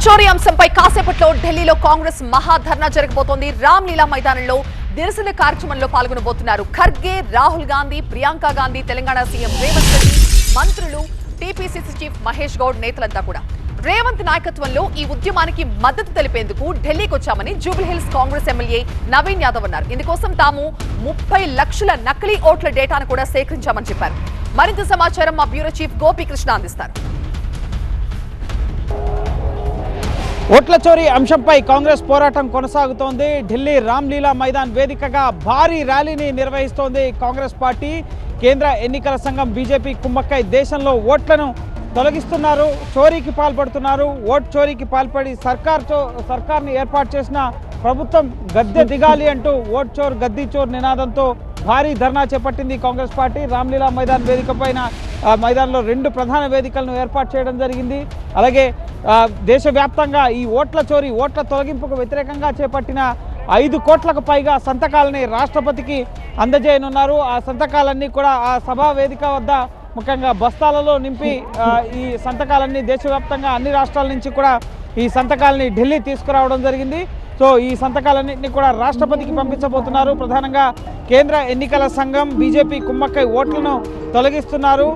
చోరీ అంశంపై కాసేపట్లో ఢిల్లీలో కాంగ్రెస్ మహాధర్నా జరగబోతోంది. రామ్లీలా మైదానంలో నిరసన కార్యక్రమంలో పాల్గొనబోతున్నారు ఖర్గే, రాహుల్ గాంధీ, ప్రియాంక గాంధీ, తెలంగాణ సీఎం రేవంత్ రెడ్డి, మంత్రులు, టీపీసీసీ చీఫ్ మహేష్ గౌడ్ నేతలంతా కూడా. రేవంత్ నాయకత్వంలో ఈ ఉద్యమానికి మద్దతు తెలిపేందుకు ఢిల్లీకి వచ్చామని జూబ్లీహిల్స్ కాంగ్రెస్ ఎమ్మెల్యే నవీన్ యాదవ్ అన్నారు. ఇందుకోసం తాము 30 లక్షల నకిలీ ఓట్ల డేటాను కూడా సేకరించామని చెప్పారు. మరింత సమాచారం మా బ్యూరో చీఫ్ గోపీకృష్ణ అందిస్తారు. ఓట్ల చోరీ అంశంపై కాంగ్రెస్ పోరాటం కొనసాగుతోంది. ఢిల్లీ రామ్లీలా మైదాన్ వేదికగా భారీ ర్యాలీని నిర్వహిస్తోంది కాంగ్రెస్ పార్టీ. కేంద్ర ఎన్నికల సంఘం బీజేపీ కుమ్మక్కై దేశంలో ఓట్లను తొలగిస్తున్నారు, చోరీకి పాల్పడుతున్నారు. ఓట్ చోరీకి పాల్పడి సర్కార్ని ఏర్పాటు చేసిన ప్రభుత్వం గద్దె దిగాలి అంటూ ఓట్ చోర్ గద్దీ చోర్ నినాదంతో భారీ ధర్నా చేపట్టింది కాంగ్రెస్ పార్టీ. రామ్లీలా మైదాన్ వేదిక పైన మైదానంలో 2 ప్రధాన వేదికలను ఏర్పాటు చేయడం జరిగింది. అలాగే దేశవ్యాప్తంగా ఈ ఓట్ల చోరీ, ఓట్ల తొలగింపుకు వ్యతిరేకంగా చేపట్టిన 5 కోట్లకు పైగా సంతకాలని రాష్ట్రపతికి అందజేయనున్నారు. ఆ సంతకాలన్నీ కూడా ఆ సభా వేదిక వద్ద ముఖ్యంగా బస్తాలలో నింపి ఈ సంతకాలన్నీ దేశవ్యాప్తంగా అన్ని రాష్ట్రాల నుంచి కూడా ఈ సంతకాలని ఢిల్లీ తీసుకురావడం జరిగింది. సో ఈ సంతకాలన్నింటినీ కూడా రాష్ట్రపతికి పంపించబోతున్నారు. ప్రధానంగా కేంద్ర ఎన్నికల సంఘం బీజేపీ కుమ్మక్కై ఓట్లను తొలగిస్తున్నారు.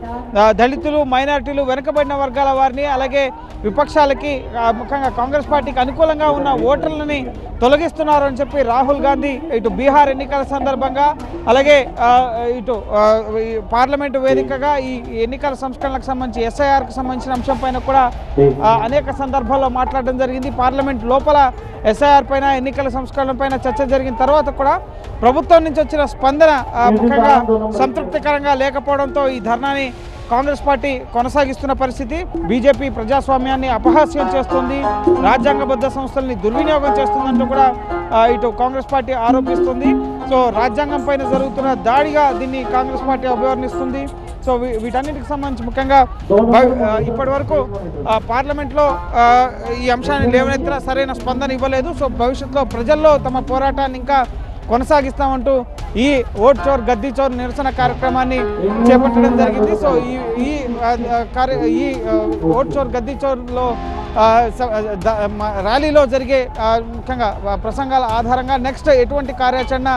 దళితులు, మైనారిటీలు, వెనుకబడిన వర్గాల వారిని, అలాగే విపక్షాలకి ముఖ్యంగా కాంగ్రెస్ పార్టీకి అనుకూలంగా ఉన్న ఓటర్లని తొలగిస్తున్నారు అని చెప్పి రాహుల్ గాంధీ ఇటు బీహార్ ఎన్నికల సందర్భంగా, అలాగే ఇటు పార్లమెంటు వేదికగా ఈ ఎన్నికల సంస్కరణలకు సంబంధించి ఎస్ఐఆర్కి సంబంధించిన అంశం పైన కూడా అనేక సందర్భాల్లో మాట్లాడడం జరిగింది. పార్లమెంట్ లోపల ఎస్ఐఆర్ పైన, ఎన్నికల సంస్కరణ పైన చర్చ జరిగిన తర్వాత కూడా ప్రభుత్వం నుంచి వచ్చిన స్పందన ముఖ్యంగా సంతృప్తికరంగా లేకపోవడంతో ఈ ధర్నాని కాంగ్రెస్ పార్టీ కొనసాగిస్తున్న పరిస్థితి. బీజేపీ ప్రజాస్వామ్యాన్ని అపహాస్యం చేస్తుంది, రాజ్యాంగబద్ధ సంస్థల్ని దుర్వినియోగం చేస్తుందంటూ కూడా ఇటు కాంగ్రెస్ పార్టీ ఆరోపిస్తుంది. సో రాజ్యాంగం పైన జరుగుతున్న దాడిగా దీన్ని కాంగ్రెస్ పార్టీ అభివర్ణిస్తుంది. సో వీటన్నిటికి సంబంధించి ముఖ్యంగా ఇప్పటి వరకు పార్లమెంట్లో ఈ అంశాన్ని లేవనెత్తిన సరైన స్పందన ఇవ్వలేదు. సో భవిష్యత్తులో ప్రజల్లో తమ పోరాటాన్ని ఇంకా కొనసాగిస్తామంటూ ఈ ఓట్ చోర్ గద్దీ చోర్ నిరసన కార్యక్రమాన్ని చేపట్టడం జరిగింది. సో ఈ ఓట్ చోర్ గద్దీ చోర్లో ర్యాలీలో జరిగే ముఖ్యంగా ప్రసంగాల ఆధారంగా నెక్స్ట్ ఎటువంటి కార్యాచరణ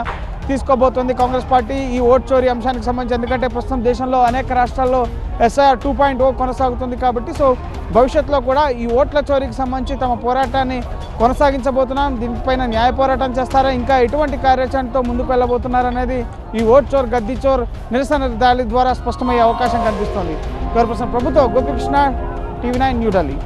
తీసుకోబోతోంది కాంగ్రెస్ పార్టీ ఈ ఓట్ చోరీ అంశానికి సంబంధించి. ఎందుకంటే ప్రస్తుతం దేశంలో అనేక రాష్ట్రాల్లో ఎస్ఐఆర్ 2.0 కొనసాగుతుంది కాబట్టి సో భవిష్యత్తులో కూడా ఈ ఓట్ల చోరీకి సంబంధించి తమ పోరాటాన్ని కొనసాగించబోతున్నాం. దీనిపైన న్యాయ పోరాటం చేస్తారా, ఇంకా ఎటువంటి కార్యాచరణతో ముందుకు వెళ్ళబోతున్నారు అనేది ఈ ఓట్ చోర్ గద్దీ చోర్ నిరసన ర్యాలీ ద్వారా స్పష్టమయ్యే అవకాశం కనిపిస్తోంది. ప్రభుత్వ గోపీకృష్ణ, TV9 న్యూఢిల్లీ.